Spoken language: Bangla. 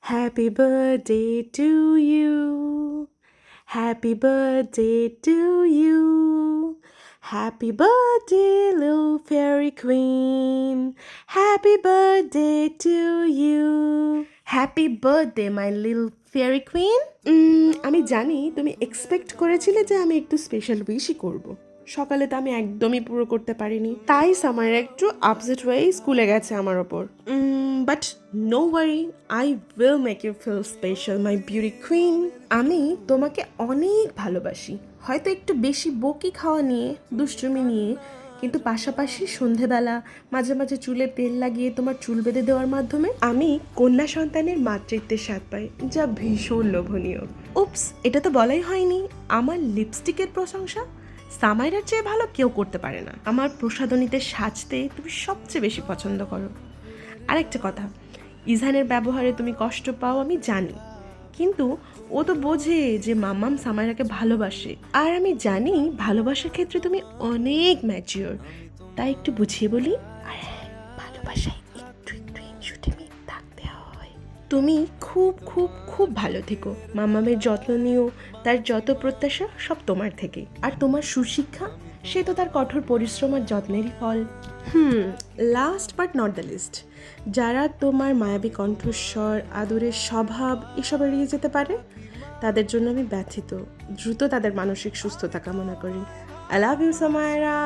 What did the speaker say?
Happy birthday to you. Happy birthday to you. Happy birthday, little fairy queen. Happy birthday to you. Happy birthday, my little fairy queen. আমি জানি তুমি এক্সপেক্ট করেছিলে যে আমি একটু স্পেশাল উইশই করব। সকালে তো আমি একদমই পুরো করতে পারিনি, তাই সামার একটু আপসেট হয়ে স্কুলে গেছে আমার ওপর। But no worry, I will make you feel special my beauty queen. আমি তোমাকে অনেক ভালোবাসি, হয়তো একটু বেশি বকি খাওয়া নিয়ে, দুষ্টুমি নিয়ে, কিন্তু পাশাপাশি সন্ধেবেলা মাঝে মাঝে চুলে তেল লাগিয়ে তোমার চুল বেঁধে দেওয়ার মাধ্যমে আমি কন্যা সন্তানের মাতৃত্বের স্বাদ পাই, যা ভীষণ লোভনীয়। উপস, এটা তো বলাই হয়নি, আমার লিপস্টিকের প্রশংসা সামাইরার চেয়ে ভালো কেউ করতে পারে না। আমার প্রসাধনীতে সাজতে তুমি সবচেয়ে বেশি পছন্দ করো। আরেকটা কথা, ইজহানের ব্যবহারে তুমি কষ্ট পাও আমি জানি, কিন্তু ও তো বোঝে যে মাম্মাম সামাইরাকে ভালোবাসে, আর আমি জানি ভালোবাসার ক্ষেত্রে তুমি অনেক ম্যাচিওর, তাই একটু বুঝিয়ে বলি। আর ভালোবাসায় একটু একটু ইনসুটেমি থাকতে হয়। তুমি খুব খুব খুব ভালো থেকো, মাম্মামের যত্ন নিও, তার যত প্রত্যাশা সব তোমার থেকে, আর তোমার সুশিক্ষা সে তো তার কঠোর পরিশ্রম আর যত্নেরই ফল। Last but not the least, যারা তোমার মায়াবী কণ্ঠস্বর, আদরের স্বভাব এসব এড়িয়ে যেতে পারে, তাদের জন্য আমি ব্যথিত। দ্রুত তাদের মানসিক সুস্থতা কামনা করি। I love you Samaira.